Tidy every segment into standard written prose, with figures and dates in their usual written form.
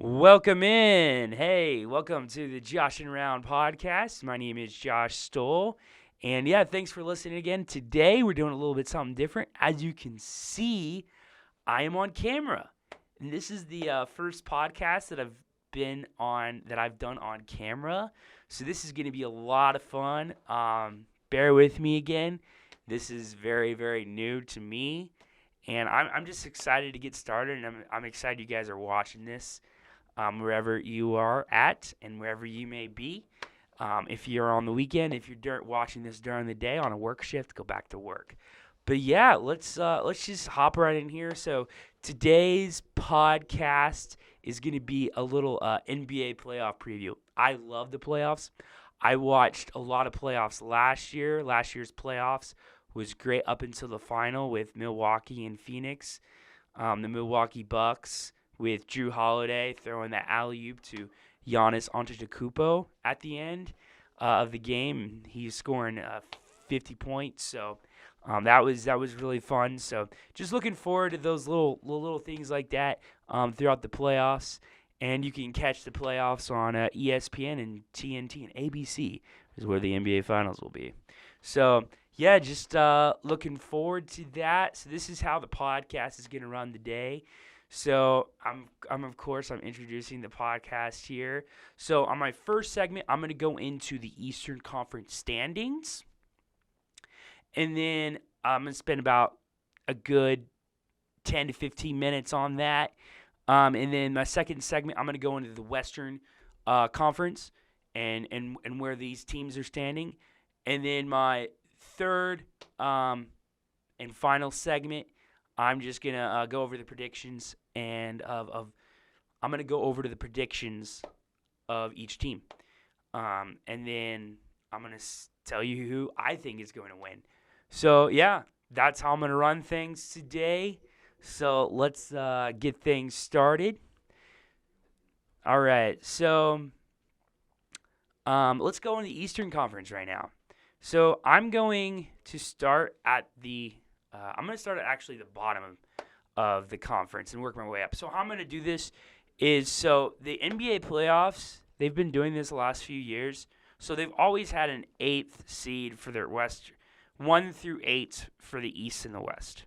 Welcome in. Hey, welcome to the Joshin Round podcast. My name is Josh Stoll. And yeah, thanks for listening again. Today we're doing a little bit something different. As you can see, I am on camera. And this is the first podcast that I've done on camera. So this is going to be a lot of fun. Bear with me again. This is very, very new to me. And I'm just excited to get started, and I'm excited you guys are watching this. Wherever you are at and wherever you may be. If you're on the weekend, if you're watching this during the day on a work shift, go back to work. But yeah, let's just hop right in here. So today's podcast is going to be a little NBA playoff preview. I love the playoffs. I watched a lot of playoffs last year. Last year's playoffs was great up until the final with Milwaukee and Phoenix. The Milwaukee Bucks with Drew Holiday throwing that alley-oop to Giannis Antetokounmpo at the end of the game. He's scoring 50 points, so that was really fun. So just looking forward to those little things like that throughout the playoffs. And you can catch the playoffs on ESPN and TNT and ABC is where the NBA Finals will be. So yeah, just looking forward to that. So this is how the podcast is going to run today. So I'm introducing the podcast here. So on my first segment, I'm going to go into the Eastern Conference standings. And then I'm going to spend about a good 10 to 15 minutes on that. And then my second segment, I'm going to go into the Western Conference and where these teams are standing. And then my third and final segment, I'm just going to go over the predictions and I'm going to go over to the predictions of each team. And then I'm going to tell you who I think is going to win. So, yeah, that's how I'm going to run things today. So, let's get things started. All right, so let's go in the Eastern Conference right now. So, I'm going to start at the actually the bottom of the conference and work my way up. So how I'm going to do this is, so the NBA playoffs, they've been doing this the last few years. So they've always had an 8th seed for their West, 1 through 8 for the East and the West.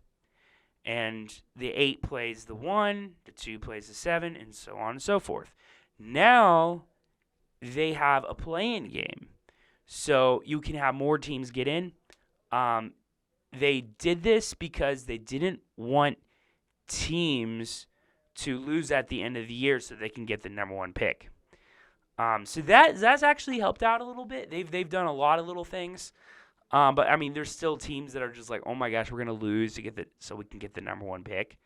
And the 8 plays the 1, the 2 plays the 7, and so on and so forth. Now they have a play-in game. So you can have more teams get in. They did this because they didn't want teams to lose at the end of the year so they can get the number 1 pick. So that's actually helped out a little bit. They've done a lot of little things. But I mean, there's still teams that are just like, oh my gosh, we're gonna lose so we can get the number 1 pick.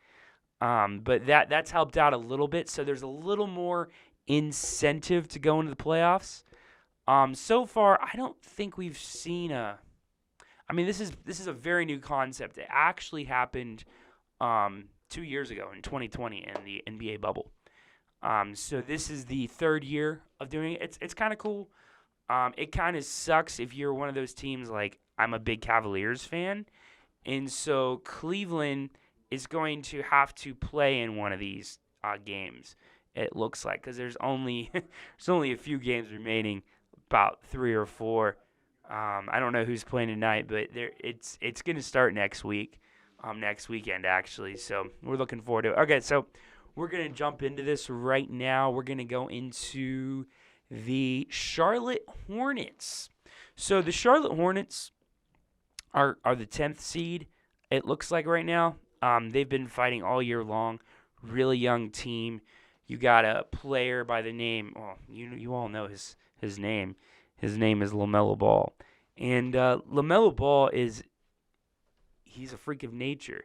But that's helped out a little bit. So there's a little more incentive to go into the playoffs. So far, I don't think we've seen this is a very new concept. It actually happened 2 years ago in 2020 in the NBA bubble. So this is the 3rd year of doing it. It's kind of cool. It kind of sucks if you're one of those teams, like I'm a big Cavaliers fan, and so Cleveland is going to have to play in one of these games. It looks like, because there's only a few games remaining, about 3 or 4. I don't know who's playing tonight, but it's going to start next week, next weekend actually. So we're looking forward to it. Okay, so we're going to jump into this right now. We're going to go into the Charlotte Hornets. So the Charlotte Hornets are the 10th seed, it looks like right now. They've been fighting all year long. Really young team. You got a player by the name, you all know his name. His name is LaMelo Ball. And LaMelo Ball he's a freak of nature.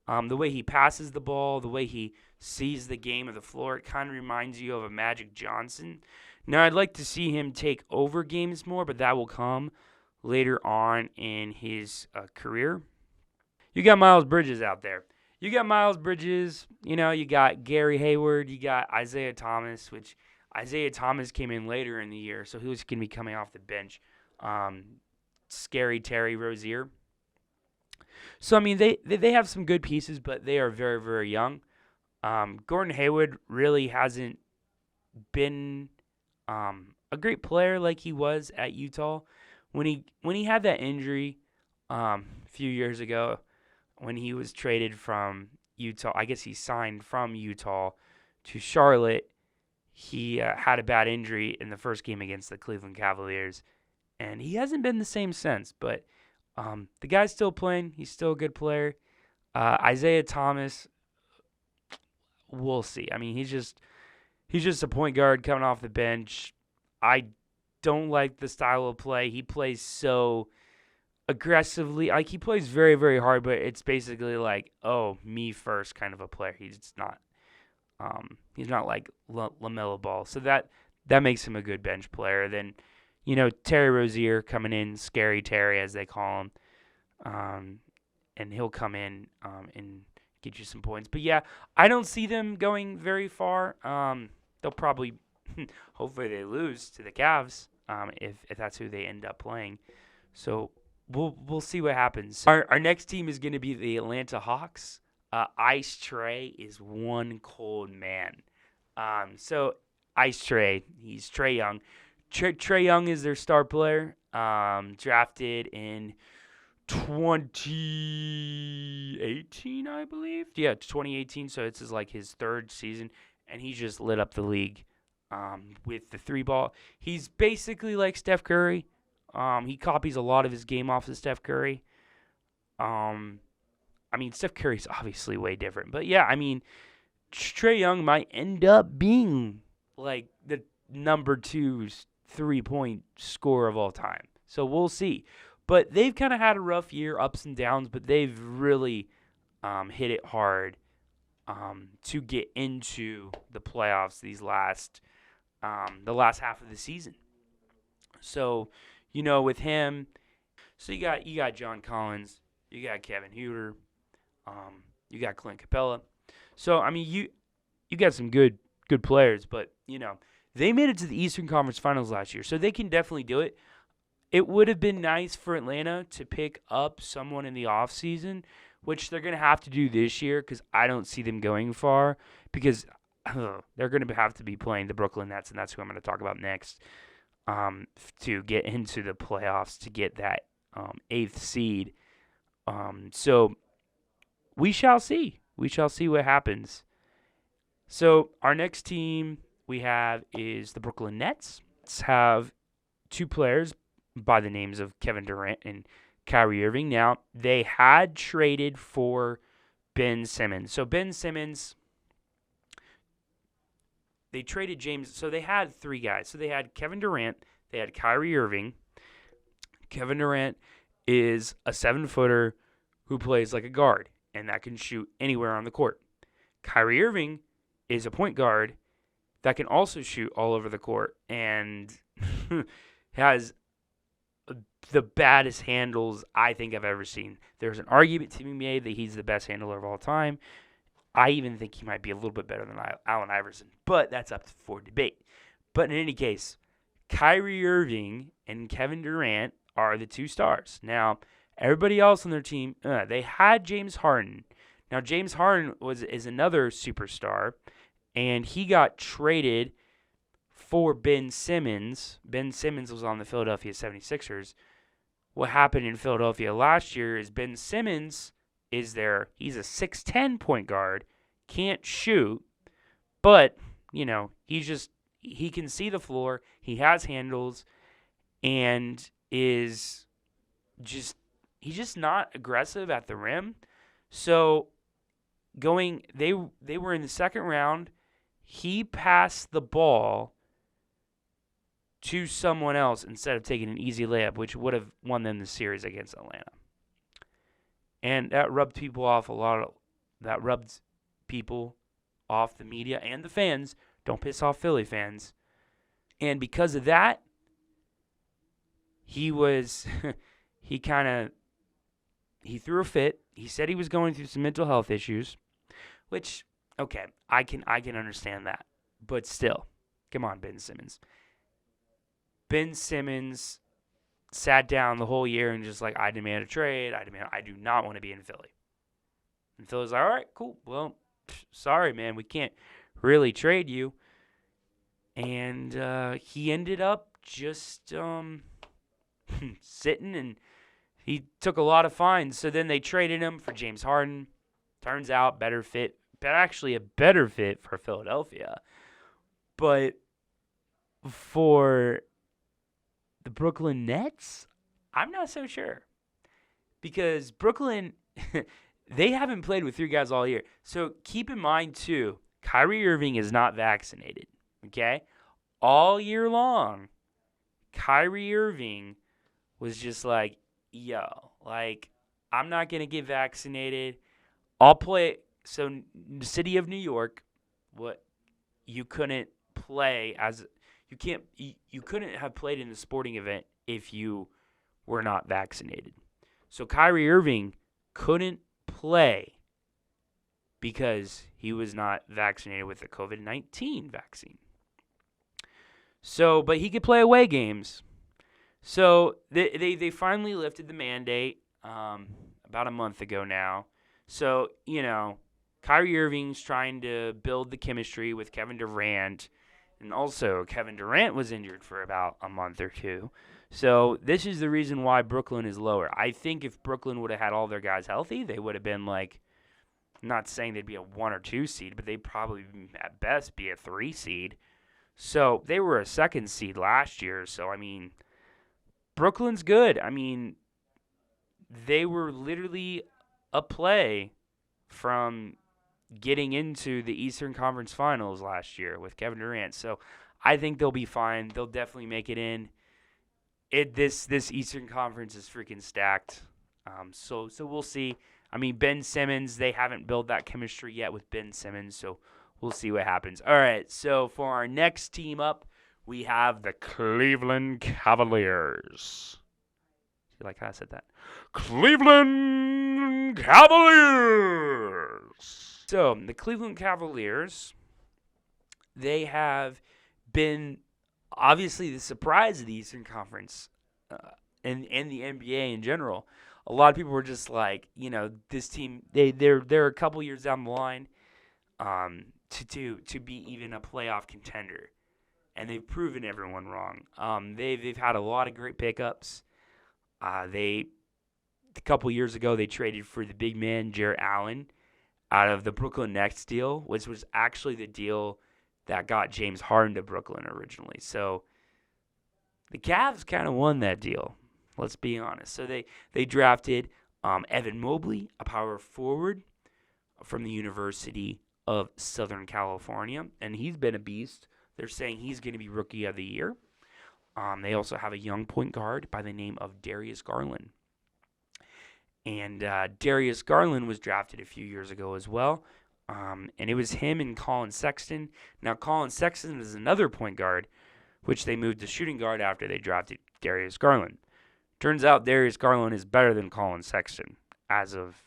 The way he passes the ball, the way he sees the game of the floor, it kind of reminds you of a Magic Johnson. Now, I'd like to see him take over games more, but that will come later on in his career. You got Miles Bridges out there. You got Gary Hayward, you got Isaiah Thomas, which Isaiah Thomas came in later in the year, so he was going to be coming off the bench. Scary Terry Rozier. So, I mean, they have some good pieces, but they are very, very young. Gordon Hayward really hasn't been a great player like he was at Utah. When he had that injury a few years ago, when he was traded from Utah, I guess he signed from Utah to Charlotte. He had a bad injury in the first game against the Cleveland Cavaliers, and he hasn't been the same since. But the guy's still playing. He's still a good player. Isaiah Thomas, we'll see. I mean, he's just a point guard coming off the bench. I don't like the style of play. He plays so aggressively. Like, he plays very, very hard, but it's basically like, oh, me first kind of a player. He's not like LaMelo Ball. So that makes him a good bench player. Then, Terry Rozier coming in, Scary Terry as they call him. And he'll come in and get you some points. But yeah, I don't see them going very far. They'll probably, hopefully, they lose to the Cavs if that's who they end up playing. So we'll see what happens. Our next team is going to be the Atlanta Hawks. Ice Trey is one cold man. So Ice Trey, he's Trey Young. Trey Young is their star player. Drafted in 2018, I believe. Yeah, 2018. So it's his third season, and he just lit up the league with the three ball. He's basically like Steph Curry. He copies a lot of his game off of Steph Curry. Steph Curry's obviously way different, but yeah, Trey Young might end up being like the number 2 3-point scorer of all time. So we'll see. But they've kind of had a rough year, ups and downs, but they've really hit it hard to get into the playoffs the last half of the season. So, with him, so you got John Collins, you got Kevin Huerter, you got Clint Capella. So you got some good players, but they made it to the Eastern Conference Finals last year, so they can definitely do it. It would have been nice for Atlanta to pick up someone in the offseason, which they're going to have to do this year because I don't see them going far because they're going to have to be playing the Brooklyn Nets, and that's who I'm going to talk about next, to get into the playoffs, to get that 8th seed. So we shall see. We shall see what happens. So our next team we have is the Brooklyn Nets. Let's have 2 players by the names of Kevin Durant and Kyrie Irving. Now, they had traded for Ben Simmons. So Ben Simmons, they traded James. So they had 3 guys. So they had Kevin Durant, they had Kyrie Irving. Kevin Durant is a 7-footer who plays like a guard and that can shoot anywhere on the court. Kyrie Irving is a point guard that can also shoot all over the court and has the baddest handles I think I've ever seen. There's an argument to be made that he's the best handler of all time. I even think he might be a little bit better than Allen Iverson, but that's up for debate. But in any case, Kyrie Irving and Kevin Durant are the 2 stars. Now, everybody else on their team, they had James Harden. Now, James Harden is another superstar, and he got traded for Ben Simmons. Ben Simmons was on the Philadelphia 76ers. What happened in Philadelphia last year is Ben Simmons is there. He's a 6'10 point guard, can't shoot, but, he can see the floor, he has handles, and he's just not aggressive at the rim. So they were in the second round. He passed the ball to someone else instead of taking an easy layup, which would have won them the series against Atlanta. And that rubbed people off that rubbed people off, the media and the fans. Don't piss off Philly fans. And because of that, he threw a fit. He said he was going through some mental health issues, which, okay, I can understand that. But still, come on, Ben Simmons. Ben Simmons sat down the whole year and just like, I demand a trade. I do not want to be in Philly. And Philly's like, all right, cool. Well, sorry, man, we can't really trade you. And he ended up just sitting, and he took a lot of fines. So then they traded him for James Harden. Turns out better fit, but actually a better fit for Philadelphia. But for the Brooklyn Nets, I'm not so sure. Because Brooklyn, they haven't played with three guys all year. So keep in mind, too, Kyrie Irving is not vaccinated. Okay? All year long, Kyrie Irving was just like, yo, like, I'm not going to get vaccinated. I'll play. So, the city of New York, what you couldn't play as you couldn't have played in the sporting event if you were not vaccinated. So Kyrie Irving couldn't play because he was not vaccinated with the COVID-19 vaccine. So, but he could play away games. So they finally lifted the mandate about a month ago now. So, Kyrie Irving's trying to build the chemistry with Kevin Durant. And also, Kevin Durant was injured for about a month or two. So, this is the reason why Brooklyn is lower. I think if Brooklyn would have had all their guys healthy, they would have been like, not saying they'd be a 1 or 2 seed, but they'd probably at best be a 3 seed. So, they were a 2nd seed last year. So, I mean, Brooklyn's good. I mean, they were literally a play from getting into the Eastern Conference Finals last year with Kevin Durant. So I think they'll be fine. They'll definitely make it in. This Eastern Conference is freaking stacked. So we'll see. I mean, Ben Simmons, they haven't built that chemistry yet with Ben Simmons, so we'll see what happens. All right, so for our next team up, we have the Cleveland Cavaliers. You like how I said that? Cleveland Cavaliers. So, the Cleveland Cavaliers, they have been obviously the surprise of the Eastern Conference and the NBA in general. A lot of people were just like, this team, they're a couple years down the line to be even a playoff contender. And they've proven everyone wrong. They've had a lot of great pickups. A couple years ago, they traded for the big man, Jarrett Allen, out of the Brooklyn Nets deal, which was actually the deal that got James Harden to Brooklyn originally. So the Cavs kind of won that deal, let's be honest. So they drafted Evan Mobley, a power forward from the University of Southern California, and he's been a beast. They're saying he's going to be Rookie of the Year. They also have a young point guard by the name of Darius Garland. And Darius Garland was drafted a few years ago as well. And it was him and Colin Sexton. Now, Colin Sexton is another point guard, which they moved to shooting guard after they drafted Darius Garland. Turns out Darius Garland is better than Colin Sexton as of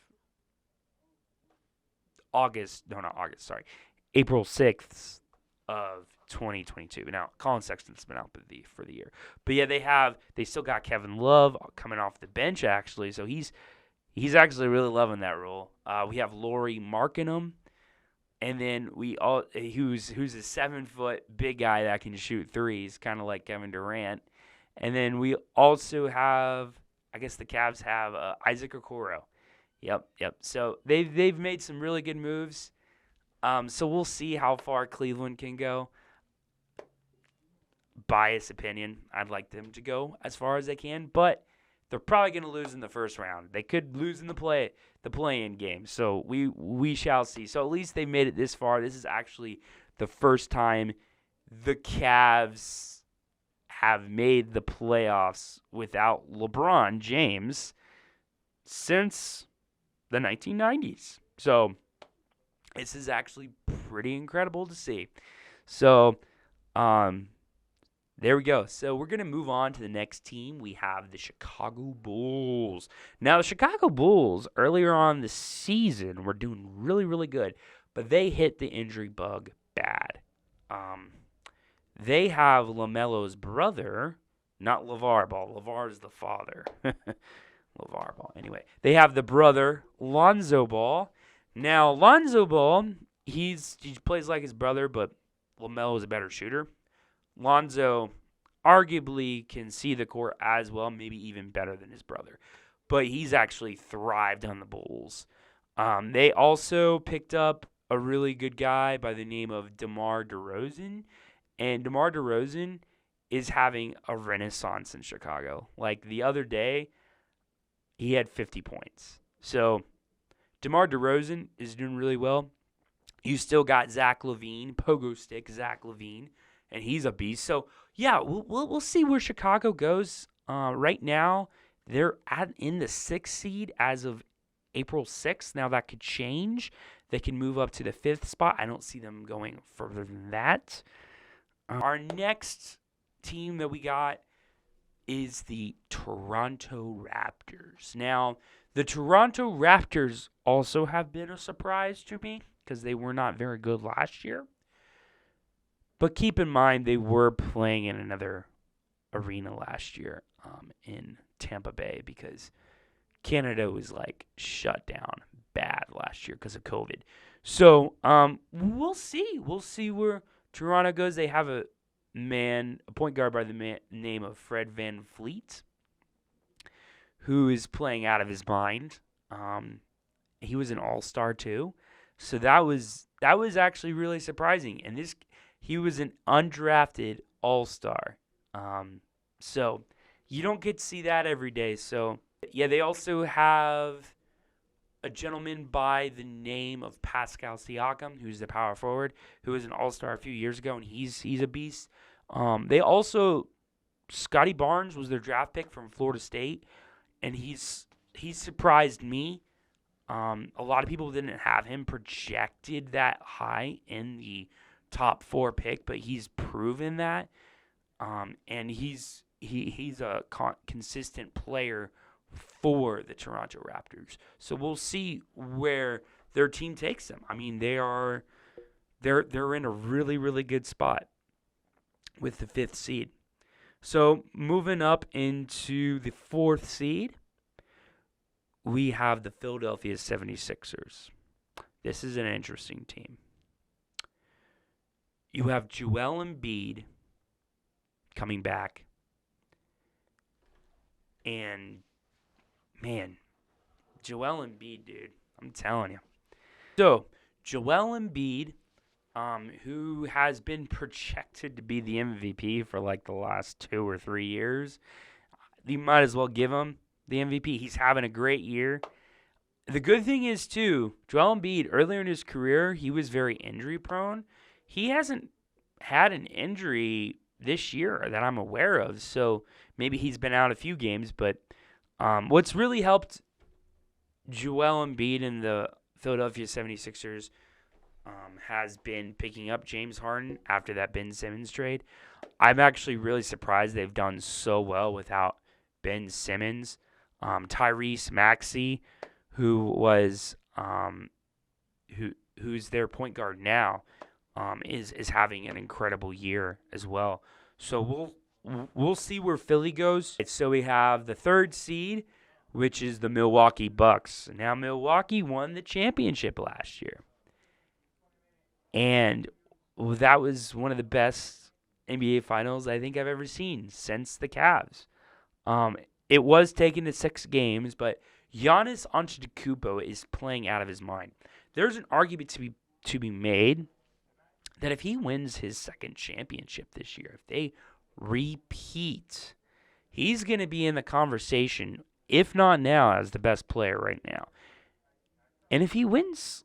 April 6th of 2022. Now, Colin Sexton's been out for the year. But yeah, they still got Kevin Love coming off the bench, actually. So he's actually really loving that role. We have Lauri Markkanen, and then who's a 7-foot big guy that can shoot threes, kind of like Kevin Durant. And then we also have, I guess the Cavs have Isaac Okoro. Yep. So they've made some really good moves. So we'll see how far Cleveland can go. Biased opinion, I'd like them to go as far as they can, but they're probably going to lose in the first round. They could lose in the play-in game. So we shall see. So at least they made it this far. This is actually the first time the Cavs have made the playoffs without LeBron James since the 1990s. So this is actually pretty incredible to see. So there we go. So we're going to move on to the next team. We have the Chicago Bulls. Now, the Chicago Bulls, earlier on the season, were doing really, really good. But they hit the injury bug bad. They have LaMelo's brother, not LeVar Ball. LeVar is the father. LeVar Ball. Anyway, they have the brother, Lonzo Ball. Now, Lonzo Ball, he plays like his brother, but LaMelo is a better shooter. Lonzo arguably can see the court as well, maybe even better than his brother. But he's actually thrived on the Bulls. They also picked up a really good guy by the name of DeMar DeRozan. And DeMar DeRozan is having a renaissance in Chicago. Like the other day, he had 50 points. So DeMar DeRozan is doing really well. You still got Zach LaVine, pogo stick Zach LaVine, and he's a beast. So yeah, we'll see where Chicago goes. Right now, they're in the 6th seed as of April 6th. Now that could change. They can move up to the 5th spot. I don't see them going further than that. Our next team that we got is the Toronto Raptors. Now, the Toronto Raptors also have been a surprise to me because they were not very good last year. But keep in mind, they were playing in another arena last year in Tampa Bay because Canada was like shut down bad last year because of COVID. So we'll see. We'll see where Toronto goes. They have a point guard by the name of Fred VanVleet, who is playing out of his mind. He was an all-star too. So that was actually really surprising. And he was an undrafted all-star. So you don't get to see that every day. So yeah, they also have a gentleman by the name of Pascal Siakam, who's the power forward, who was an all-star a few years ago, and he's a beast. They also Scotty Barnes was their draft pick from Florida State, and he's surprised me. A lot of people didn't have him projected that high in the top 4 pick, but he's proven that, and he's a consistent player for the Toronto Raptors. So we'll see where their team takes them. I mean, they're in a really, really good spot with the 5th seed. So moving up into the 4th seed, we have the Philadelphia 76ers. This is an interesting team. You have Joel Embiid coming back. And, man, Joel Embiid, dude, I'm telling you. So, Joel Embiid, who has been projected to be the MVP for like the last 2 or 3 years, you might as well give him the MVP. He's having a great year. The good thing is, too, Joel Embiid, earlier in his career, he was very injury-prone. He hasn't had an injury this year that I'm aware of, so maybe he's been out a few games. But what's really helped Joel Embiid and the Philadelphia 76ers has been picking up James Harden after that Ben Simmons trade. I'm actually really surprised they've done so well without Ben Simmons. Tyrese Maxey, who was who's their point guard now, is having an incredible year as well. So we'll see where Philly goes. So we have the 3rd seed, which is the Milwaukee Bucks. Now Milwaukee won the championship last year, and that was one of the best NBA Finals I think I've ever seen since the Cavs. It was taken to 6 games, but Giannis Antetokounmpo is playing out of his mind. There's an argument to be made that if he wins his 2nd championship this year, if they repeat, he's going to be in the conversation, if not now, as the best player right now. And if he wins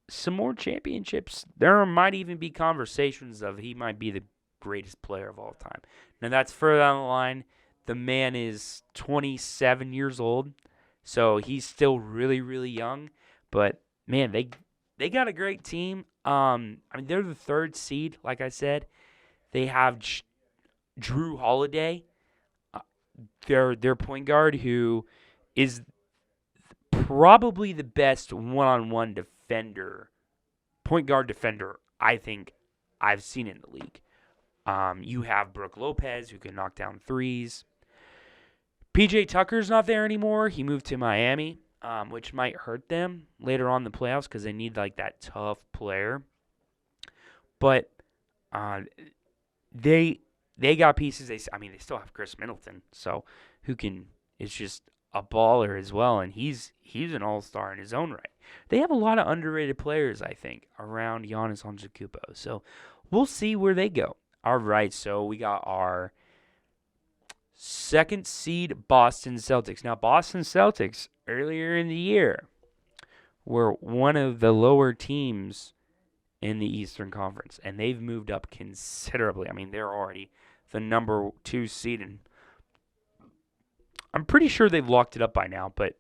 some more championships, there might even be conversations of he might be the greatest player of all time. Now, that's further down the line. The man is 27 years old, so he's still really, really young. But, man, they got a great team. I mean, they're the 3rd seed, like I said. They have Drew Holiday, their point guard, who is probably the best one-on-one point guard defender I think I've seen in the league. You have Brook Lopez, who can knock down threes. PJ Tucker's not there anymore. He moved to Miami, which might hurt them later on in the playoffs because they need like that tough player. But they they got pieces. They still have Chris Middleton, so who can is just a baller as well, and he's an all-star in his own right. They have a lot of underrated players, I think, around Giannis Antetokounmpo. So we'll see where they go. All right, so we got our second seed Boston Celtics. Now, Boston Celtics earlier in the year were one of the lower teams in the Eastern Conference, and they've moved up considerably. I mean, they're already the number 2 seed, and I'm pretty sure they've locked it up by now, but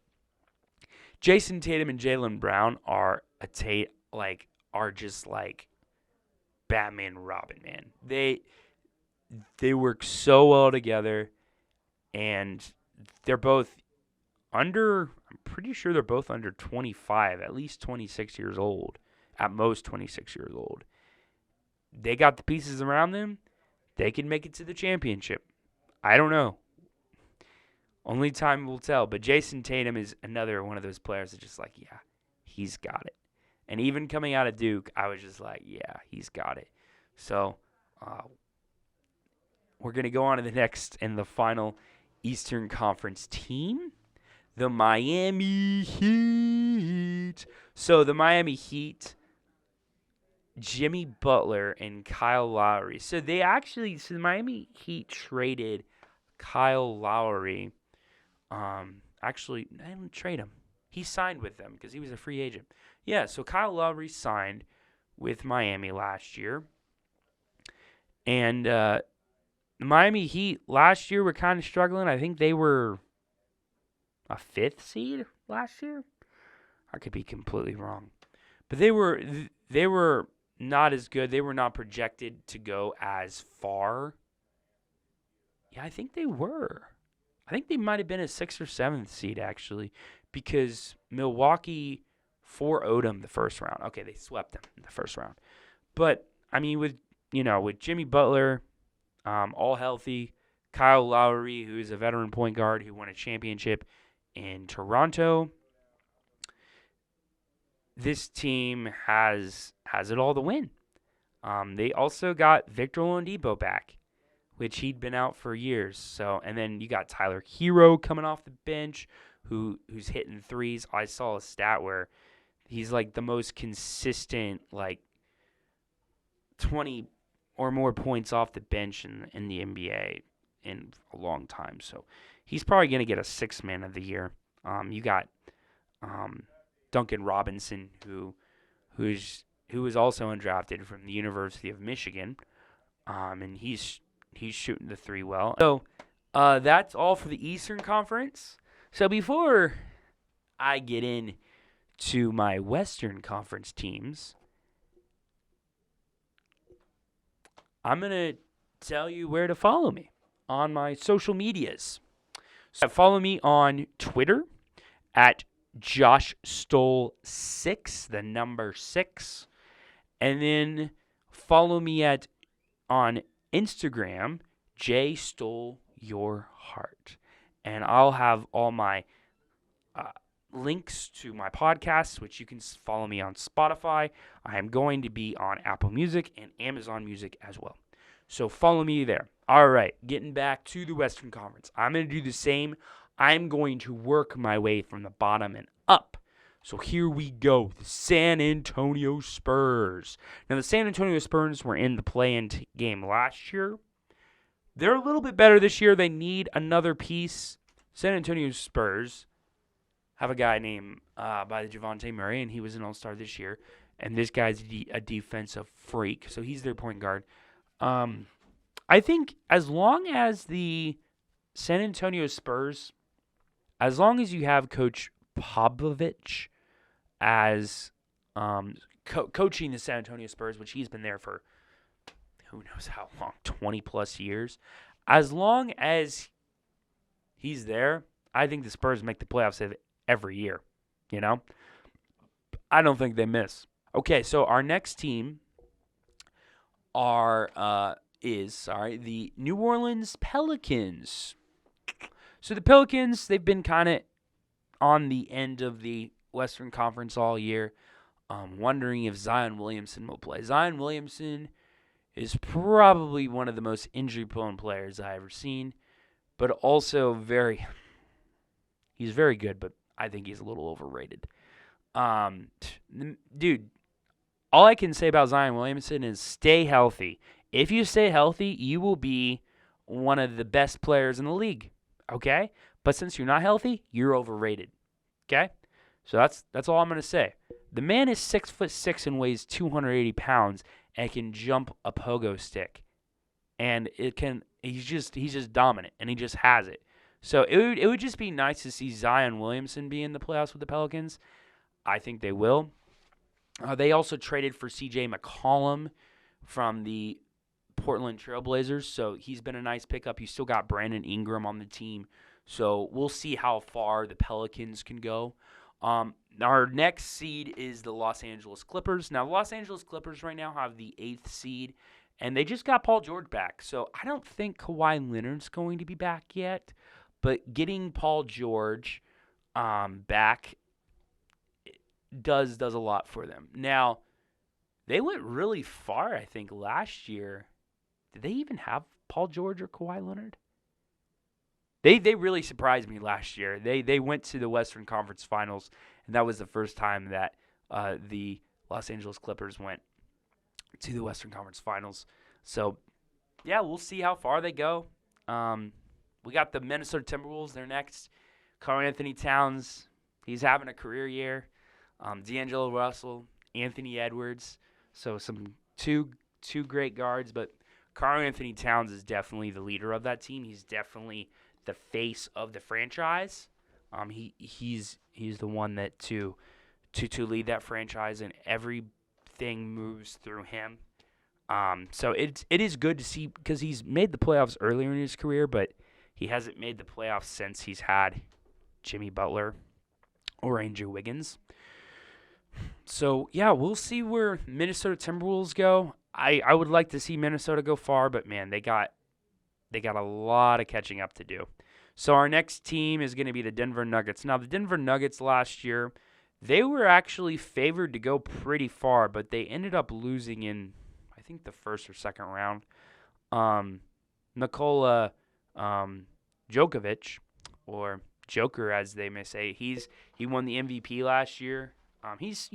Jason Tatum and Jaylen Brown are just like Batman and Robin, man. They work so well together, and they're both I'm pretty sure they're both under 25, at least 26 years old, at most 26 years old. They got the pieces around them. They can make it to the championship. I don't know. Only time will tell. But Jason Tatum is another one of those players that just like, yeah, he's got it. And even coming out of Duke, I was just like, yeah, he's got it. So we're going to go on to the next and the final Eastern Conference team, the Miami Heat. So the Miami Heat, Jimmy Butler and Kyle Lowry. So the Miami Heat traded Kyle Lowry. Actually, I didn't trade him. He signed with them because he was a free agent. Yeah, so Kyle Lowry signed with Miami last year. And the Miami Heat last year were kind of struggling. I think they were a 5th seed last year. I could be completely wrong. But they were not as good. They were not projected to go as far. Yeah, I think they were. I think they might have been a 6th or 7th seed, actually, because Milwaukee 4-0'd them the first round. Okay, they swept them in the first round. But, I mean, with Jimmy Butler all healthy, Kyle Lowry, who's a veteran point guard who won a championship in Toronto, this team has it all to win. They also got Victor Oladipo back, which he'd been out for years. So, and then you got Tyler Hero coming off the bench, who's hitting threes. I saw a stat where he's like the most consistent, like 20 or more points off the bench in the NBA in a long time. So he's probably going to get a 6th man of the year. You got Duncan Robinson, who was also undrafted from the University of Michigan, and he's shooting the 3 well. So that's all for the Eastern Conference. So before I get into my Western Conference teams, I'm going to tell you where to follow me on my social medias. So follow me on Twitter at JoshStole6, the number 6. And then follow me on Instagram, JStoleYourHeart. And I'll have all my links to my podcasts, which you can follow me on Spotify. I am going to be on Apple Music and Amazon Music as well. So follow me there. All right, getting back to the Western Conference. I'm going to do the same. I'm going to work my way from the bottom and up. So here we go. The San Antonio Spurs. Now, the San Antonio Spurs were in the play-in game last year. They're a little bit better this year. They need another piece. San Antonio Spurs have a guy named by the Javonte Murray, and he was an all-star this year. And this guy's a defensive freak, so he's their point guard. I think as long as the San Antonio Spurs, as long as you have Coach Popovich as coaching the San Antonio Spurs, which he's been there for who knows how long, 20-plus years, as long as he's there, I think the Spurs make the playoffs every year, you know? I don't think they miss. Okay, so our next team is the New Orleans Pelicans. So the Pelicans, they've been kind of on the end of the Western Conference all year, wondering if Zion Williamson will play. Zion Williamson is probably one of the most injury-prone players I've ever seen, but also he's very good, but I think he's a little overrated. Dude, all I can say about Zion Williamson is stay healthy. If you stay healthy, you will be one of the best players in the league, okay? But since you're not healthy, you're overrated, okay? So that's all I'm going to say. The man is 6'6" and weighs 280 pounds and can jump a pogo stick. And he's just dominant, and he just has it. So it would just be nice to see Zion Williamson be in the playoffs with the Pelicans. I think they will. They also traded for C.J. McCollum from the Portland Trailblazers, so he's been a nice pickup. You still got Brandon Ingram on the team, so we'll see how far the Pelicans can go. Our next seed is the Los Angeles Clippers. Now, the Los Angeles Clippers right now have the 8th seed, and they just got Paul George back. So I don't think Kawhi Leonard's going to be back yet, but getting Paul George back does a lot for them. Now, they went really far, I think, last year. Did they even have Paul George or Kawhi Leonard? They really surprised me last year. They went to the Western Conference Finals, and that was the first time that the Los Angeles Clippers went to the Western Conference Finals. So, yeah, we'll see how far they go. We got the Minnesota Timberwolves. They're next. Karl-Anthony Towns, he's having a career year. D'Angelo Russell, Anthony Edwards. So some two great guards, but Karl-Anthony Towns is definitely the leader of that team. He's definitely the face of the franchise. He's the one that to lead that franchise, and everything moves through him. So it is good to see because he's made the playoffs earlier in his career, but he hasn't made the playoffs since he's had Jimmy Butler or Andrew Wiggins. So, yeah, we'll see where Minnesota Timberwolves go. I would like to see Minnesota go far, but, man, they got a lot of catching up to do. So our next team is going to be the Denver Nuggets. Now, the Denver Nuggets last year, they were actually favored to go pretty far, but they ended up losing in, I think, the first or second round. Nikola Djokovic, or Joker as they may say, he won the MVP last year. He's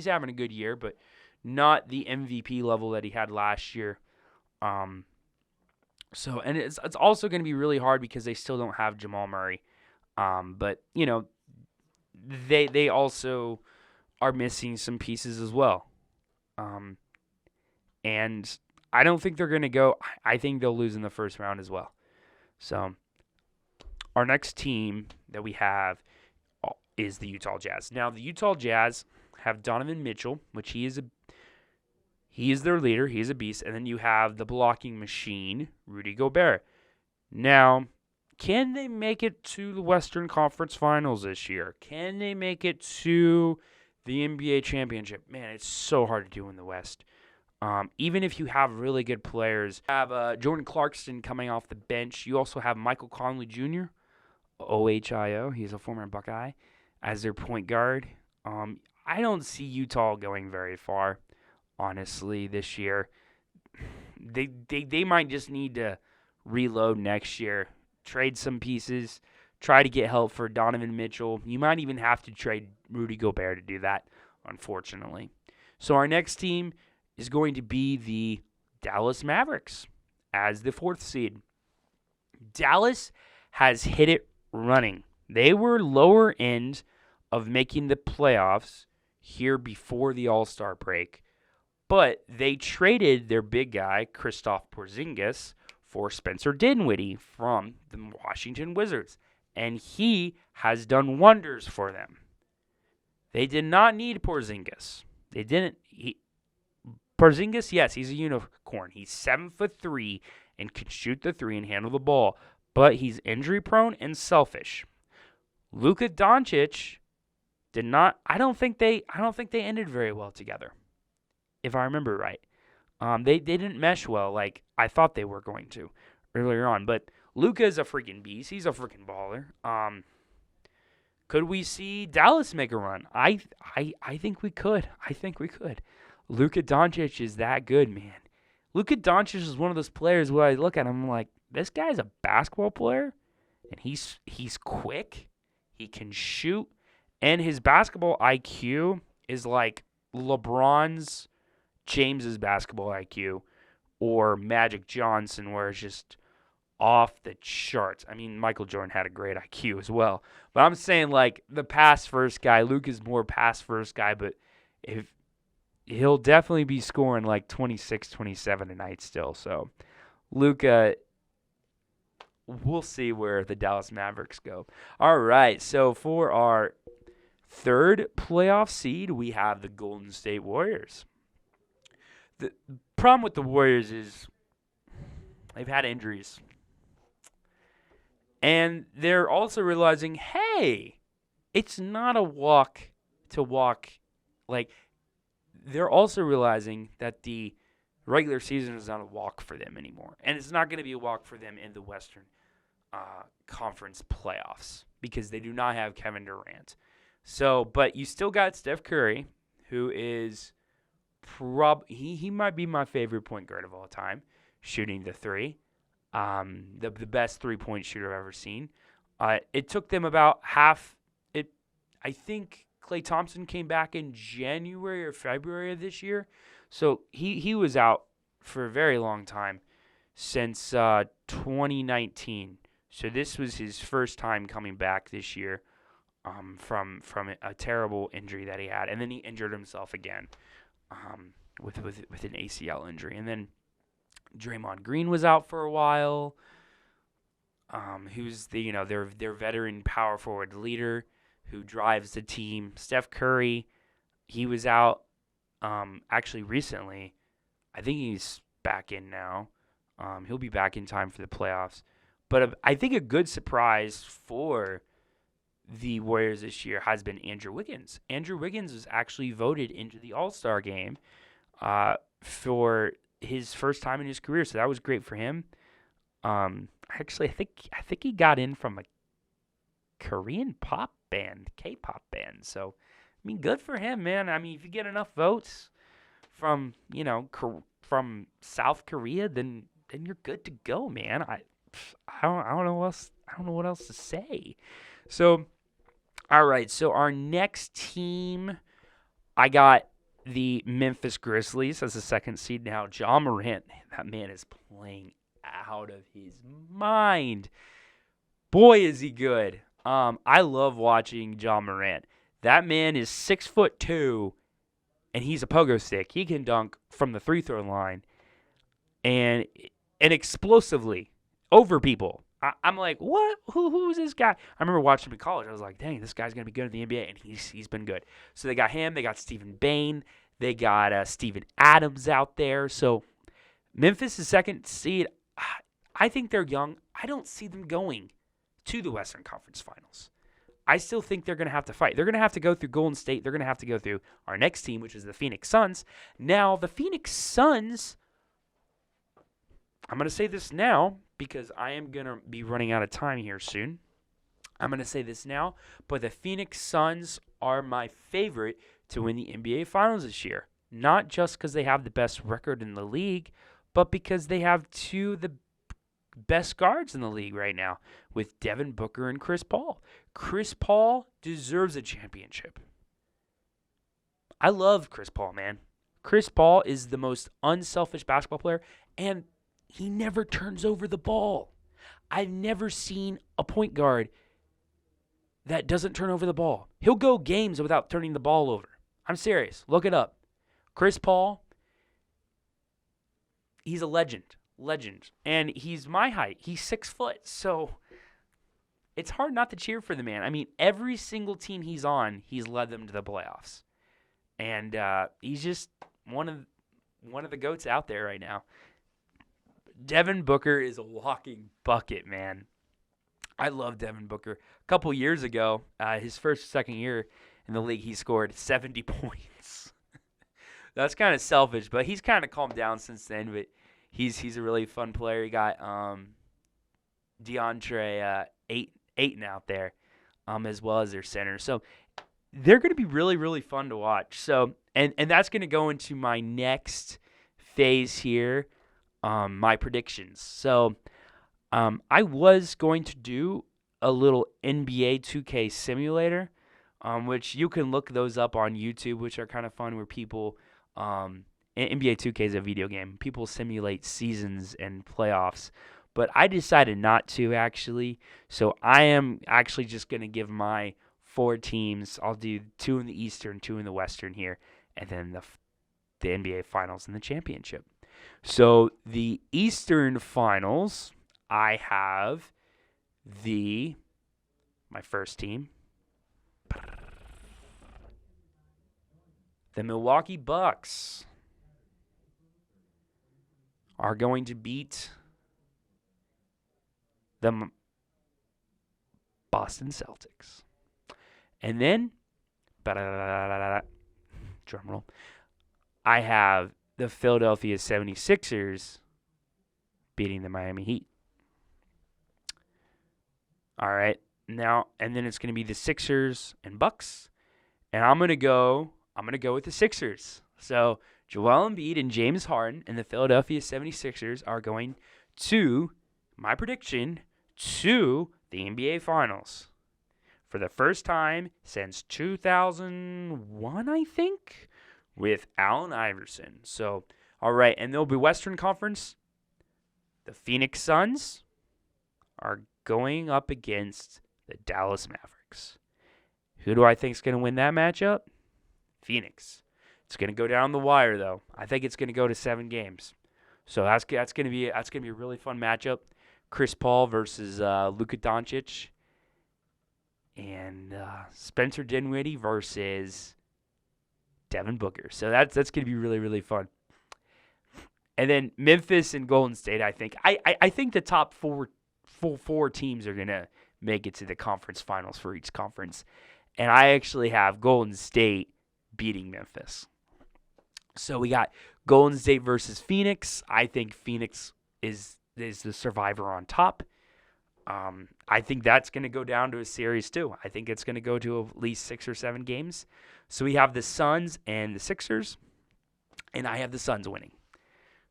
having a good year, but not the MVP level that he had last year. So it's also going to be really hard because they still don't have Jamal Murray. But they also are missing some pieces as well. And I don't think they're going to go. I think they'll lose in the first round as well. So our next team that we have is the Utah Jazz. Now, the Utah Jazz have Donovan Mitchell, which he is their leader. He's a beast. And then you have the blocking machine, Rudy Gobert. Now, can they make it to the Western Conference Finals this year? Can they make it to the NBA Championship? Man, it's so hard to do in the West. Even if you have really good players. You have Jordan Clarkson coming off the bench. You also have Michael Conley Jr., OHIO. He's a former Buckeye, as their point guard. I don't see Utah going very far, honestly, this year. They might just need to reload next year, trade some pieces, try to get help for Donovan Mitchell. You might even have to trade Rudy Gobert to do that, unfortunately. So our next team is going to be the Dallas Mavericks as the 4th seed. Dallas has hit it running. They were lower end of making the playoffs here before the All-Star break, but they traded their big guy, Kristaps Porzingis, for Spencer Dinwiddie from the Washington Wizards, and he has done wonders for them. They did not need Porzingis. They didn't. Porzingis, yes, he's a unicorn. He's 7'3" and can shoot the three and handle the ball, but he's injury prone and selfish. Luka Doncic did not. I don't think they ended very well together, if I remember right. They didn't mesh well like I thought they were going to earlier on. But Luka is a freaking beast. He's a freaking baller. Could we see Dallas make a run? I think we could. Luka Doncic is that good, man. Luka Doncic is one of those players where I look at him, I'm like, this guy's a basketball player, and he's quick, he can shoot, and his basketball IQ is like LeBron's, James's basketball IQ, or Magic Johnson, where it's just off the charts. I mean, Michael Jordan had a great IQ as well, but I'm saying like the pass first guy. Luke is more pass first guy, but if he'll definitely be scoring like 26, 27 tonight still. So Luka, we'll see where the Dallas Mavericks go. All right, so for our third playoff seed, we have the Golden State Warriors. The problem with the Warriors is they've had injuries. And they're also realizing, hey, it's not a walk to walk. Like, they're also realizing that the regular season is not a walk for them anymore. And it's not going to be a walk for them in the Western Conference playoffs because they do not have Kevin Durant. So, but you still got Steph Curry, who is he might be my favorite point guard of all time, shooting the three. The best 3-point shooter I've ever seen. It took them about half. I think Klay Thompson came back in January or February of this year, so he was out for a very long time, since 2019. So this was his first time coming back this year, from a terrible injury that he had, and then he injured himself again, with an ACL injury, and then Draymond Green was out for a while. Who's their veteran power forward leader who drives the team. Steph Curry, he was out actually recently. I think he's back in now. He'll be back in time for the playoffs. But I think a good surprise for the Warriors this year has been Andrew Wiggins. Andrew Wiggins was actually voted into the All-Star game for his first time in his career, so that was great for him. Actually, I think he got in from a Korean pop band, K-pop band. So, I mean, good for him, man. I mean, if you get enough votes from from South Korea, then you're good to go, man. I don't know what else to say. So, all right. So our next team, I got the Memphis Grizzlies as the second seed now. Ja Morant, that man is playing out of his mind. Boy, is he good. I love watching Ja Morant. That man is 6'2", and he's a pogo stick. He can dunk from the free throw line and explosively over people. I'm like, what? Who's this guy? I remember watching him in college. I was like, dang, this guy's going to be good in the NBA, and he's been good. So they got him. They got Stephen Bain. They got Steven Adams out there. So Memphis is second seed. I think they're young. I don't see them going to the Western Conference Finals. I still think they're going to have to fight. They're going to have to go through Golden State. They're going to have to go through our next team, which is the Phoenix Suns. Now, the Phoenix Suns, I'm going to say this now because I am going to be running out of time here soon. I'm going to say this now, but the Phoenix Suns are my favorite to win the NBA Finals this year. Not just because they have the best record in the league, but because they have two of the best guards in the league right now with Devin Booker and Chris Paul. Chris Paul deserves a championship. I love Chris Paul, man. Chris Paul is the most unselfish basketball player, and he never turns over the ball. I've never seen a point guard that doesn't turn over the ball. He'll go games without turning the ball over. I'm serious. Look it up. Chris Paul, he's a legend. And he's my height. He's 6 foot. So it's hard not to cheer for the man. I mean, every single team he's on, he's led them to the playoffs. And he's just one of the GOATs out there right now. Devin Booker is a walking bucket, man. I love Devin Booker. A couple years ago, his second year in the league, he scored 70 points. That's kind of selfish, but he's kind of calmed down since then. But he's a really fun player. He got DeAndre Ayton out there, as well as their center. So they're going to be really, really fun to watch. So and that's going to go into my next phase here. my predictions. So I was going to do a little NBA 2K simulator, which you can look those up on YouTube, which are kind of fun, where people NBA 2K is a video game. People simulate seasons and playoffs, but I decided not to actually. So I am actually just going to give my 4 teams. I'll do 2 in the Eastern, 2 in the Western here, and then the NBA Finals and the championship. So the Eastern Finals, I have my first team, the Milwaukee Bucks, are going to beat the Boston Celtics. And then, drum roll, I have the Philadelphia 76ers beating the Miami Heat. All right. Now, and then it's going to be the Sixers and Bucks. And I'm going to go with the Sixers. So, Joel Embiid and James Harden and the Philadelphia 76ers are going to, my prediction, to the NBA Finals for the first time since 2001, I think, with Allen Iverson. So, all right, and there'll be Western Conference. The Phoenix Suns are going up against the Dallas Mavericks. Who do I think is going to win that matchup? Phoenix. It's going to go down the wire, though. I think it's going to go to 7 games. So that's going to be a really fun matchup. Chris Paul versus Luka Doncic, and Spencer Dinwiddie versus Devin Booker. So that's going to be really, really fun. And then Memphis and Golden State, I think. I think the top four teams are going to make it to the conference finals for each conference. And I actually have Golden State beating Memphis. So we got Golden State versus Phoenix. I think Phoenix is the survivor on top. I think that's going to go down to a series too. I think it's going to go to at least 6 or 7 games. So we have the Suns and the Sixers, and I have the Suns winning.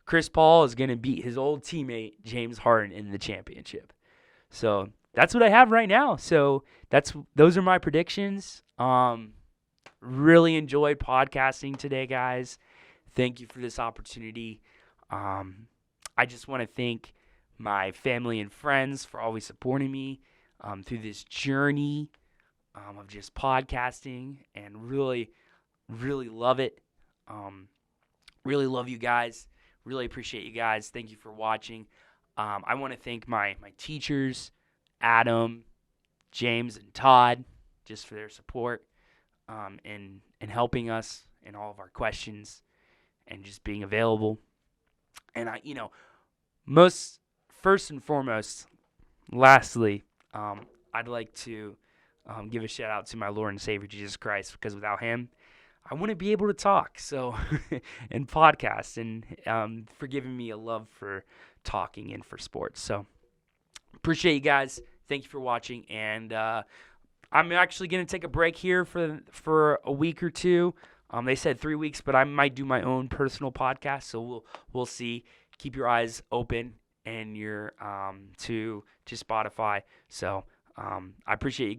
Chris Paul is going to beat his old teammate James Harden in the championship. So that's what I have right now. So those are my predictions. Really enjoyed podcasting today, guys. Thank you for this opportunity. I just want to thank my family and friends for always supporting me through this journey of just podcasting, and really, really love it. Really love you guys. Really appreciate you guys. Thank you for watching. I want to thank my teachers, Adam, James, and Todd, just for their support in helping us in all of our questions and just being available. And first and foremost, lastly, I'd like to give a shout out to my Lord and Savior Jesus Christ, because without Him, I wouldn't be able to talk. So, and podcast, and for giving me a love for talking and for sports. So, appreciate you guys. Thank you for watching, and I'm actually going to take a break here for a week or two. They said 3 weeks, but I might do my own personal podcast, so we'll see. Keep your eyes open and your to Spotify. So I appreciate you guys.